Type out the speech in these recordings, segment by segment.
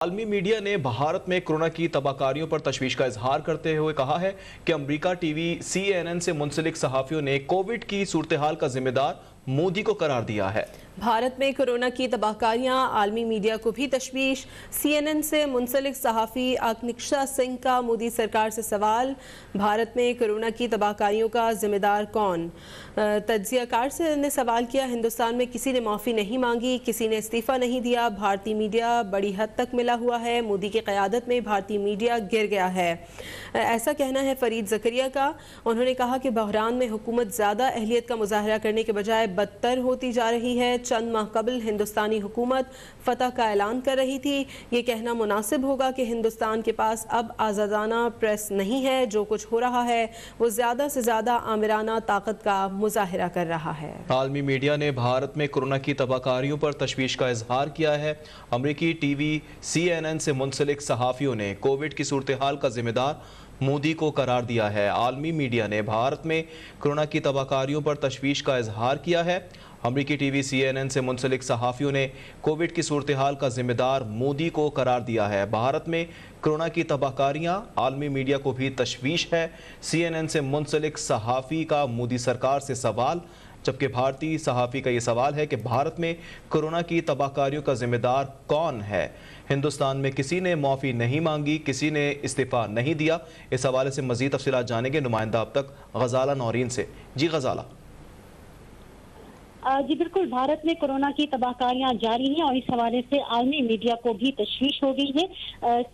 عالمی میڈیا نے بھارت میں کورونا کی تباہکاریوں پر تشویش کا اظہار کرتے ہوئے کہا ہے کہ امریکہ ٹی وی CNN سے منسلک صحافیوں نے کووڈ کی صورتحال کا ذمہ دار مودی کو قرار دیا ہے۔ بھارت میں کورونا کی تباہکاریاں، عالمی میڈیا کو بھی تشویش۔ CNN سے منسلک صحافی آکنکشا سنگھ کا مودی سرکار سے سوال، بھارت میں کورونا کی تباہکاریوں کا ذمہ دار کون؟ تجزیہ کار نے سوال کیا، ہندوستان میں کسی نے معافی نہیں مانگی، کسی نے استعفیٰ نہیں دیا، بھارتی میڈیا بڑی حد تک ملا ہوا ہے، مودی کی قیادت میں بھارتی میڈیا گر گیا ہے، ایسا کہنا ہے فرید زکریا کا۔ انہوں نے کہا کہ بحران میں حکومت زیادہ اہلیت کا مظاہرہ کرنے کے بجائے بدتر ہوتی جا رہی ہے۔ چند ماہ قبل ہندوستانی حکومت فتح کا اعلان کر رہی تھی، یہ کہنا مناسب ہوگا کہ ہندوستان کے پاس اب آزادانہ پریس نہیں ہے، جو کچھ ہو رہا ہے وہ زیادہ سے زیادہ آمرانہ طاقت کا مظاہرہ کر رہا ہے۔ عالمی میڈیا نے بھارت میں کورونا کی تباہکاریوں پر تشویش کا اظہار کیا ہے۔ امریکی ٹی وی CNN سے منسلک صحافیوں نے کووڈ کی صورتحال کا ذمہ دار مودی کو قرار دیا ہے۔ عالمی میڈیا نے بھارت میں کورونا کی تباہکاریوں پر تشویش کا اظہار کیا ہے۔ امریکی ٹی وی CNN سے منسلک صحافیوں نے کووڈ کی صورتحال کا ذمہ دار مودی کو قرار دیا ہے۔ بھارت میں کورونا کی تباہکاریاں، عالمی میڈیا کو بھی تشویش ہے۔ CNN سے منسلک صحافی کا مودی سرکار سے سوال، جبکہ بھارتی صحافی کا یہ سوال ہے کہ بھارت میں کورونا کی تباہکاریوں کا ذمہ دار کون ہے؟ ہندوستان میں کسی نے معافی نہیں مانگی، کسی نے استعفیٰ نہیں دیا۔ اس حوالے سے مزید تفصیلات جانیں گے نمائندہ اب تک غزالہ نورین سے۔ جی غزالہ۔ جی بالکل، بھارت میں کورونا کی تباہکاریاں جاری ہیں اور اس حوالے سے عالمی میڈیا کو بھی تشویش ہو گئی ہے۔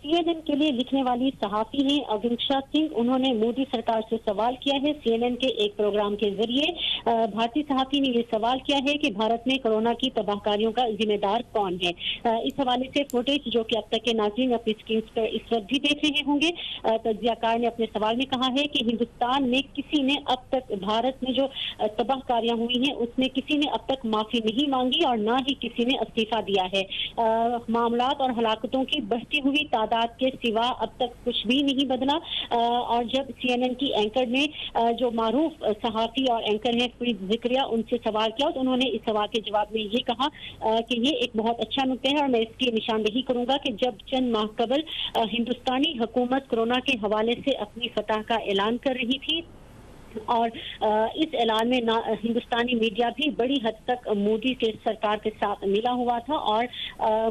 CNN کے لیے لکھنے والی صحافی ہیں آکنکشا سنگھ، انہوں نے مودی سرکار سے سوال کیا ہے۔ CNN کے ایک پروگرام کے ذریعے بھارتی صحافی نے یہ سوال کیا ہے کہ بھارت میں کورونا کی تباہکاریوں کا ذمہ دار کون ہے۔ اس حوالے سے فوٹیج جو کہ اب تک کے ناظرین اپنی اسکرین پر اس وقت بھی دیکھ رہے ہوں گے، تجزیہ کار نے اپنے سوال میں کہا ہے کہ ہندوستان میں کسی نے اب تک بھارت میں جو تباہکاریاں ہوئی ہیں اس میں کسی نے اب تک معافی نہیں مانگی اور نہ ہی کسی نے استعفیٰ دیا ہے۔ معاملات اور ہلاکتوں کی بڑھتی ہوئی تعداد کے سوا اب تک کچھ بھی نہیں بدلا، اور جب CNN کی اینکر نے جو معروف صحافی اور اینکر ہیں فرید زکریا، ان سے سوال کیا تو انہوں نے اس سوال کے جواب میں یہ کہا کہ یہ ایک بہت اچھا نقطہ ہے اور میں اس کی نشاندہی کروں گا کہ جب چند ماہ قبل ہندوستانی حکومت کورونا کے حوالے سے اپنی فتح کا اعلان کر رہی تھی اور اس اعلان میں ہندوستانی میڈیا بھی بڑی حد تک مودی کے سرکار کے ساتھ ملا ہوا تھا اور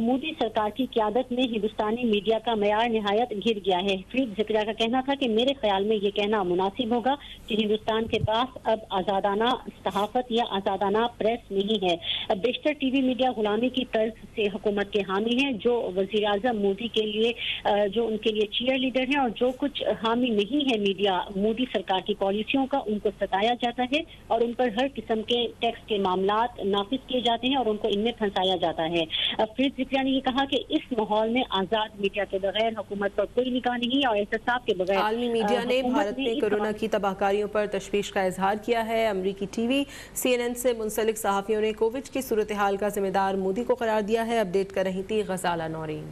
مودی سرکار کی قیادت میں ہندوستانی میڈیا کا معیار نہایت گر گیا ہے۔ فرید زکریا کا کہنا تھا کہ میرے خیال میں یہ کہنا مناسب ہوگا کہ ہندوستان کے پاس اب آزادانہ صحافت یا آزادانہ پریس نہیں ہے۔ بیشتر ٹی وی میڈیا غلامی کی طرز سے حکومت کے حامی ہیں، جو وزیر اعظم مودی کے لیے جو ان کے لیے چیئر لیڈر ہیں اور جو کچھ حامی نہیں ہے میڈیا مودی سرکار کی پالیسیوں کا، ان کو ستایا جاتا ہے اور ان پر ہر قسم کے ٹیکس کے معاملات نافذ کیے جاتے ہیں اور ان کو ان میں پھنسایا جاتا ہے۔ فرید زکریا نے یہ کہا کہ اس ماحول میں آزاد میڈیا کے بغیر حکومت پر کوئی نگاہ نہیں اور احتساب کے بغیر عالمی میڈیا نے بھارت میں کورونا کی تباہکاریوں پر تشویش کا اظہار کیا ہے۔ امریکی ٹی وی CNN سے منسلک صحافیوں نے کووڈ کی صورتحال کا ذمہ دار مودی کو قرار دیا ہے۔ اپڈیٹ کر رہی تھی غزالہ نورین۔